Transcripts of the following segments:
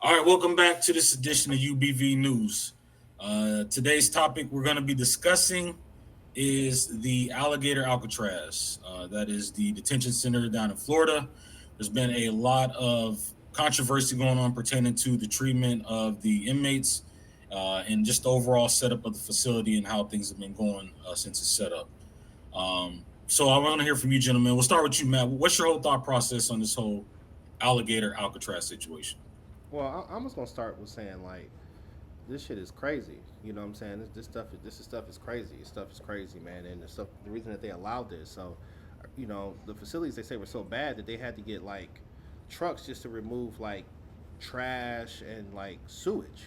All right, welcome back to this edition of UBV News. Today's topic we're going to be discussing is the Alligator Alcatraz. That is the detention center down in Florida. There's been a lot of controversy going on pertaining to the treatment of the inmates and just the overall setup of the facility and how things have been going since it's set up. So I want to hear from you, gentlemen. We'll start with you, Matt. What's your whole thought process on this whole Alligator Alcatraz situation? Well, I'm just gonna start with saying like this shit is crazy. You know what I'm saying? This stuff is crazy. This stuff is crazy, man. And the reason that they allowed this, so the facilities they say were so bad that they had to get like trucks just to remove like trash and like sewage,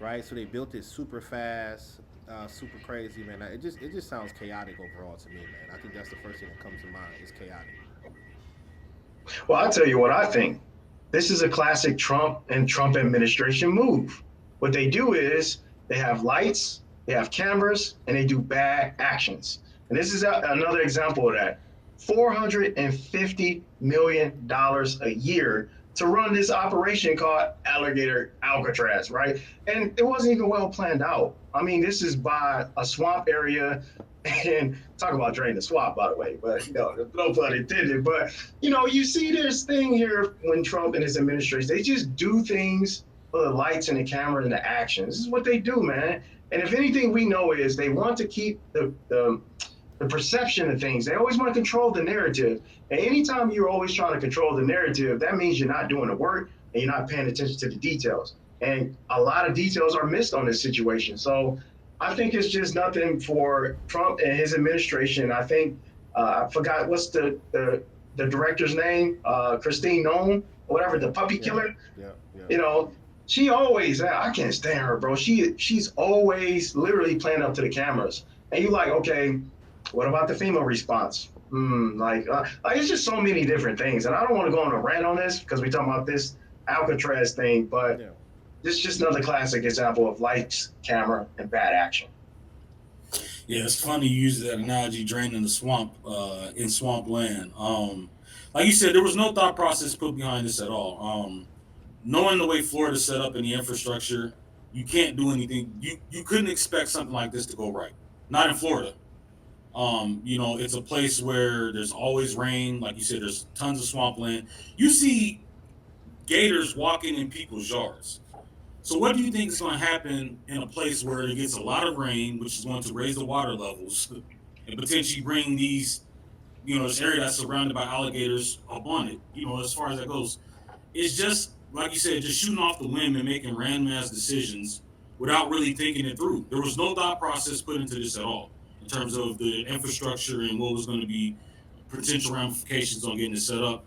right? So they built it super fast, super crazy, man. It just sounds chaotic overall to me, man. I think that's the first thing that comes to mind is chaotic. Well, I'll tell you what I think. This is a classic Trump and Trump administration move. What they do is they have lights, they have cameras, and they do bad actions. And this is another example of that. $450 million a year to run this operation called Alligator Alcatraz, right? And it wasn't even well planned out. I mean, this is by a swamp area, and talk about drain the swamp, by the way, but no pun intended. But you see this thing here when Trump and his administration, they just do things for the lights and the camera and the action. This is what they do, man. And if anything we know is they want to keep the perception of things. They always want to control the narrative. And anytime you're always trying to control the narrative, that means you're not doing the work and you're not paying attention to the details. And a lot of details are missed on this situation. So I think it's just nothing for Trump and his administration. I think I forgot what's the director's name, Christine Nome, or whatever, the puppy Yeah, killer. yeah, yeah. You know, she always, I can't stand her, bro. She's always literally playing up to the cameras, and you like, okay, what about the female response? Like it's just so many different things, and I don't want to go on a rant on this because we're talking about this Alcatraz thing, but Yeah. this is just another classic example of lights, camera, and bad action. Yeah, it's funny you use that analogy, draining the swamp in swampland. Like you said, there was no thought process put behind this at all. Knowing the way Florida's set up and the infrastructure, you can't do anything. You couldn't expect something like this to go right. Not in Florida. It's a place where there's always rain. Like you said, there's tons of swampland. You see gators walking in people's yards. So what do you think is going to happen in a place where it gets a lot of rain, which is going to raise the water levels and potentially bring this area that's surrounded by alligators up on it, as far as that goes. It's just, like you said, just shooting off the whim and making random ass decisions without really thinking it through. There was no thought process put into this at all in terms of the infrastructure and what was going to be potential ramifications on getting it set up.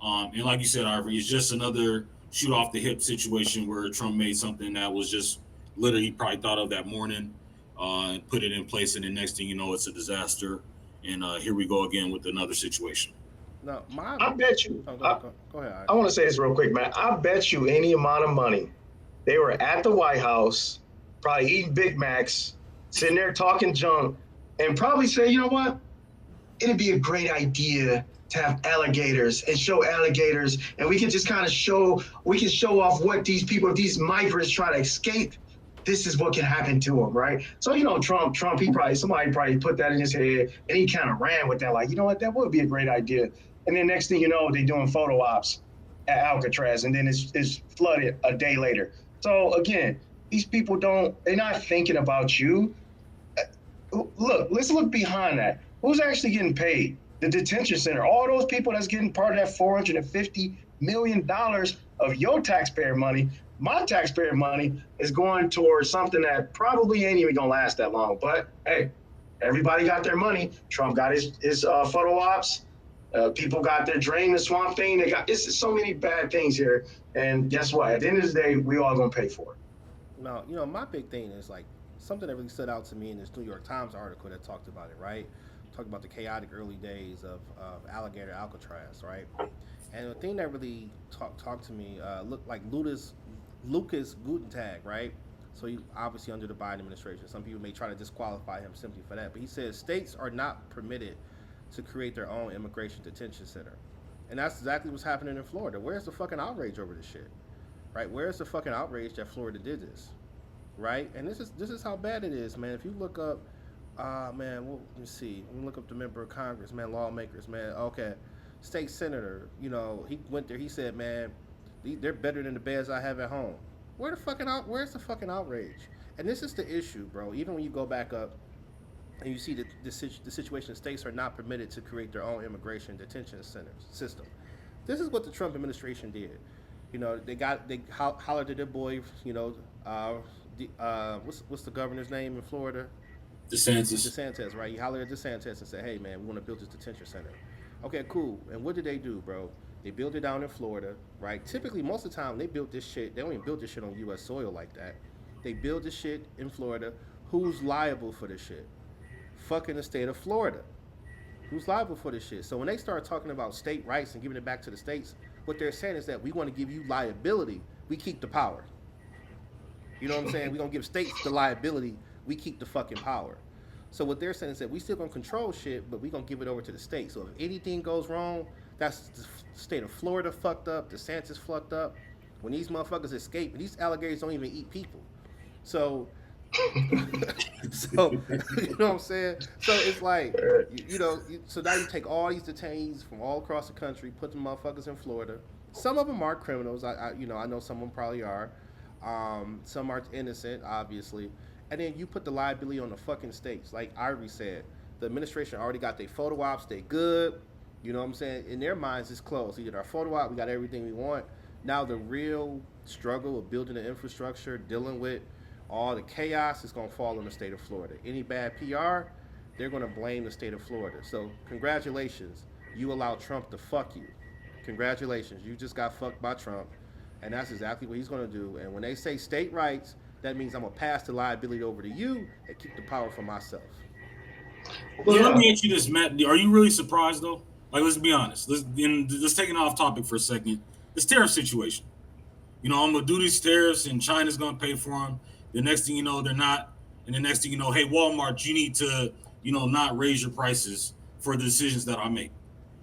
And like you said, Ivory, it's just another shoot off the hip situation where Trump made something that was just literally he probably thought of that morning and put it in place, and the next thing you know, it's a disaster. And here we go again with another situation. No, my I bet you. oh, go ahead. I want to say this real quick, man. I bet you any amount of money they were at the White House, probably eating Big Macs, sitting there talking junk, and probably say, you know what? It'd be a great idea to have alligators and show alligators, and we can just kind of we can show off what these people, these migrants try to escape. This is what can happen to them, right? So Trump, somebody probably put that in his head, and he kind of ran with that, like, you know what, that would be a great idea. And then next thing you know, they're doing photo ops at Alcatraz, and then it's flooded a day later. So again, these people they're not thinking about you. Let's look behind that. Who's actually getting paid? The detention center, all those people that's getting part of that $450 million of your taxpayer money. My taxpayer money is going towards something that probably ain't even gonna last that long. But hey, everybody got their money. Trump got his photo ops. People got their drain the swamp thing. They got it's so many bad things here. And guess what? At the end of the day, we all gonna pay for it. No, my big thing is like something that really stood out to me in this New York Times article that talked about it, right? Talked about the chaotic early days of Alligator Alcatraz, right? And the thing that really talked to me looked like Lucas Gutentag, right? So he obviously under the Biden administration. Some people may try to disqualify him simply for that, but he says states are not permitted to create their own immigration detention center, and that's exactly what's happening in Florida. Where's the fucking outrage over this shit? right? Where's the fucking outrage that Florida did this, right? And this is how bad it is, man. If you look up, man, well, let me see. Let me look up the member of Congress, man, lawmakers, man. Okay, state senator. He went there. He said, man, they're better than the beds I have at home. Where's the fucking outrage? And this is the issue, bro. Even when you go back up and you see that the situation, states are not permitted to create their own immigration detention centers system. This is what the Trump administration did. They hollered at their boy. Uh, what's the governor's name in Florida? DeSantis. DeSantis, right? He hollered at DeSantis and said, "Hey, man, we want to build this detention center." Okay, cool. And what did they do, bro? They built it down in Florida, right? Typically, most of the time, they built this shit. They don't even build this shit on U.S. soil like that. They build this shit in Florida. Who's liable for this shit? Fucking the state of Florida. Who's liable for this shit? So when they start talking about state rights and giving it back to the states, what they're saying is that we want to give you liability. We keep the power. You know what I'm saying? We're going to give states the liability. We keep the fucking power. So what they're saying is that we still going to control shit, but we're going to give it over to the state. So if anything goes wrong, that's the state of Florida fucked up. DeSantis fucked up. When these motherfuckers escape, these alligators don't even eat people. So, so you know what I'm saying? So it's like, so now you take all these detainees from all across the country, put the motherfuckers in Florida. Some of them are criminals. I know some of them probably are. Some are innocent, obviously. And then you put the liability on the fucking states. Like Ivory said, the administration already got their photo ops. They good. You know what I'm saying? In their minds, it's closed. We did our photo op. We got everything we want. Now the real struggle of building the infrastructure, dealing with all the chaos is going to fall on the state of Florida. Any bad PR, they're going to blame the state of Florida. So congratulations. You allowed Trump to fuck you. Congratulations. You just got fucked by Trump. And that's exactly what he's going to do. And when they say state rights, that means I'm going to pass the liability over to you and keep the power for myself. Well, yeah, let me ask you this, Matt. Are you really surprised, though? Like, let's be honest. Let's take it off topic for a second. This tariff situation. I'm going to do these tariffs, and China's going to pay for them. The next thing you know, they're not. And the next thing you know, hey, Walmart, you need to, not raise your prices for the decisions that I make.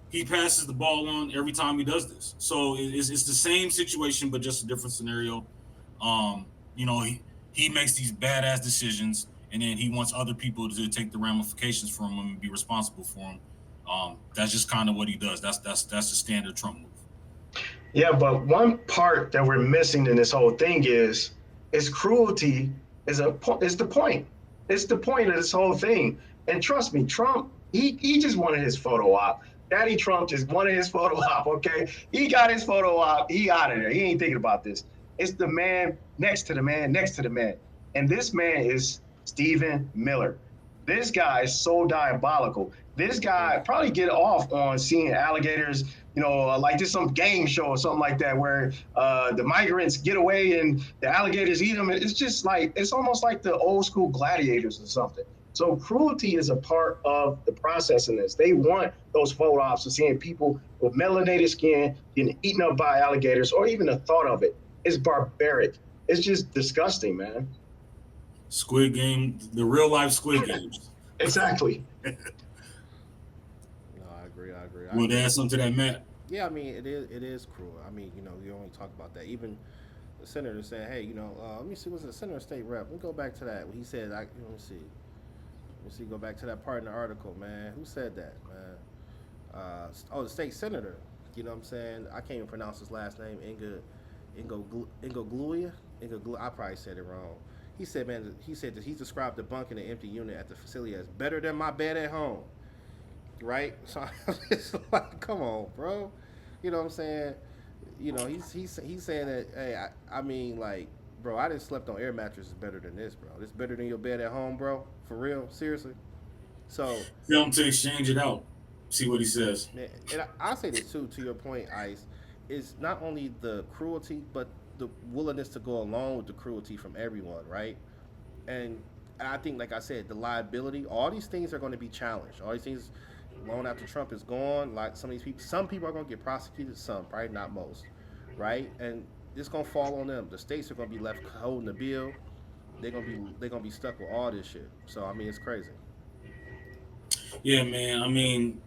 He passes the ball on every time he does this. So it's the same situation, but just a different scenario. He makes these badass decisions, and then he wants other people to take the ramifications from him and be responsible for him. That's just kind of what he does. That's the standard Trump move. Yeah, but one part that we're missing in this whole thing is cruelty is the point. It's the point of this whole thing. And trust me, Trump, he just wanted his photo op. Daddy Trump just wanted his photo op, okay? He got his photo op. He out of there. He ain't thinking about this. It's the man next to the man next to the man. And this man is Stephen Miller. This guy is so diabolical. This guy probably get off on seeing alligators, like just some game show or something like that, where the migrants get away and the alligators eat them. It's just like, it's almost like the old school gladiators or something. So cruelty is a part of the process in this. They want those photo ops of seeing people with melanated skin getting eaten up by alligators, or even the thought of it. It's barbaric. It's just disgusting, man. Squid Game, the real life Squid Games. Exactly. No, I agree. You want to add something to that, Matt? Yeah, I mean, it is cruel. I mean, you only talk about that. Even the senator said, hey, let me see, what's the senator state rep? Let me go back to that. He said, let me see, go back to that part in the article, man. Who said that, man? The state senator. You know what I'm saying? I can't even pronounce his last name. Ingogluia. I probably said it wrong. He said that he described the bunk in the empty unit at the facility as better than my bed at home. Right? So it's like, come on, bro. You know what I'm saying? He's saying that, hey, I mean, like, bro, I didn't slept on air mattresses better than this, bro. This better than your bed at home, bro. For real? Seriously? So tell him to exchange it out. See what he says. And I'll say this too, to your point, Ice, is not only the cruelty, but the willingness to go along with the cruelty from everyone, right? And I think, like I said, the liability, all these things are going to be challenged. All these things, long after Trump is gone, like some people are going to get prosecuted, some, probably not most, right? And it's going to fall on them. The states are going to be left holding the bill. They're going to be stuck with all this shit. So, I mean, it's crazy. Yeah, man. I mean,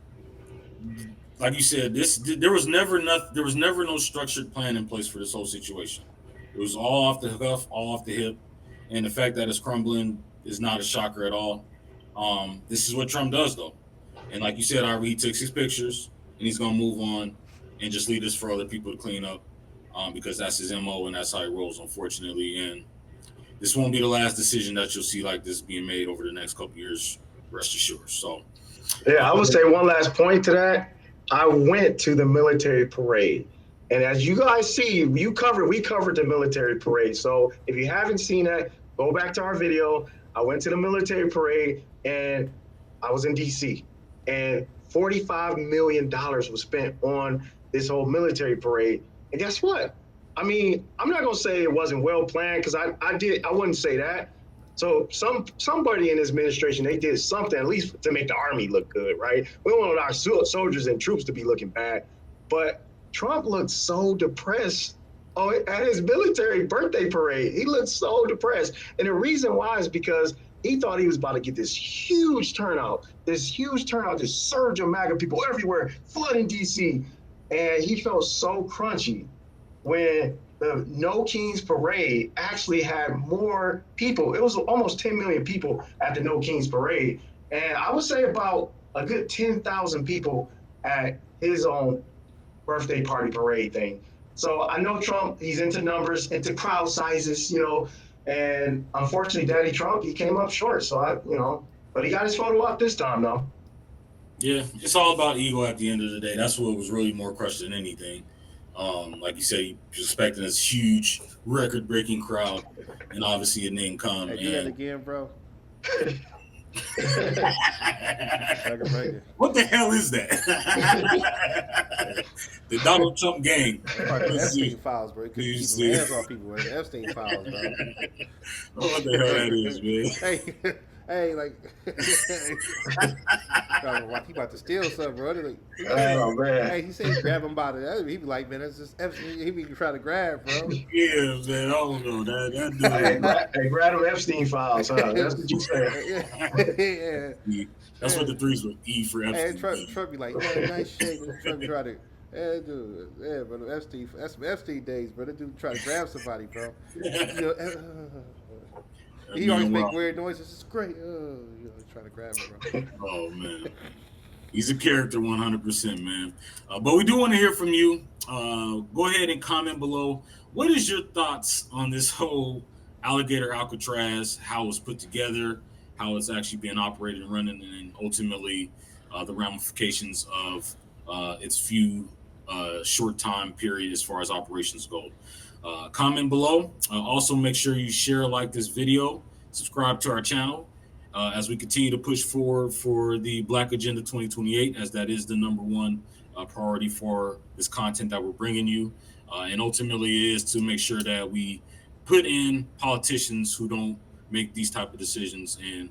like you said, there was never no structured plan in place for this whole situation. It was all off the cuff, all off the hip, and the fact that it's crumbling is not a shocker at all. This is what Trump does, though, and like you said, he took his pictures and he's gonna move on and just leave this for other people to clean up, because that's his mo and that's how he rolls, unfortunately. And this won't be the last decision that you'll see like this being made over the next couple years. Rest assured. So, Yeah, I would say one last point to that. I went to the military parade. And as you guys see, we covered the military parade. So if you haven't seen that, go back to our video. I went to the military parade and I was in DC. And $45 million was spent on this whole military parade. And guess what? I mean, I'm not gonna say it wasn't well planned, because I wouldn't say that. So somebody in this administration, they did something at least to make the army look good, right? We don't want our soldiers and troops to be looking bad. But Trump looked so depressed at his military birthday parade. He looked so depressed. And the reason why is because he thought he was about to get this huge turnout, this surge of MAGA people everywhere, flooding DC. And he felt so crunchy when the No Kings Parade actually had more people. It was almost 10 million people at the No Kings Parade. And I would say about a good 10,000 people at his own birthday party parade thing. So I know Trump, he's into numbers, into crowd sizes, and unfortunately, Daddy Trump, he came up short. So but he got his photo up this time, though. yeah, it's all about ego at the end of the day. That's what was really more crushed than anything. Like you said, he was expecting this huge, record-breaking crowd, and obviously it didn't come. Hey, do that again, bro. What the hell is that? The Donald Trump gang. Epstein files, bro. Keep hands off people, man. Epstein files, bro. What the hell that is, man? Hey, like, he about to steal something, bro. Like, oh man! Hey, he said grab him by the. He be like, man, that's just Epstein. He be trying to grab, bro. Yeah, man. I don't know that. Hey, grab them Epstein files, huh? That's what you said. Yeah. That's what the threes were. E for Epstein. Hey, Trump be like, nice shape. Trump try to. Yeah, dude. Yeah, but Epstein. That's some Epstein days, bro. That dude try to grab somebody, bro. He always make weird noises. It's great. Trying to grab him, bro. Oh man, he's a character, 100%, man. But we do want to hear from you. Go ahead and comment below. What is your thoughts on this whole Alligator Alcatraz? How it's put together, how it's actually being operated and running, and ultimately the ramifications of its few short time period as far as operations go. Comment below. Also, make sure you share, like this video, subscribe to our channel as we continue to push forward for the Black Agenda 2028, as that is the number one priority for this content that we're bringing you. And ultimately, it is to make sure that we put in politicians who don't make these type of decisions and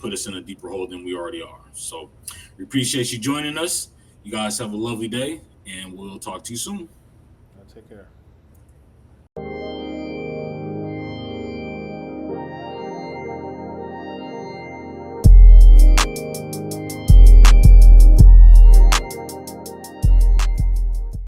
put us in a deeper hole than we already are. So we appreciate you joining us. You guys have a lovely day, and we'll talk to you soon. Take care.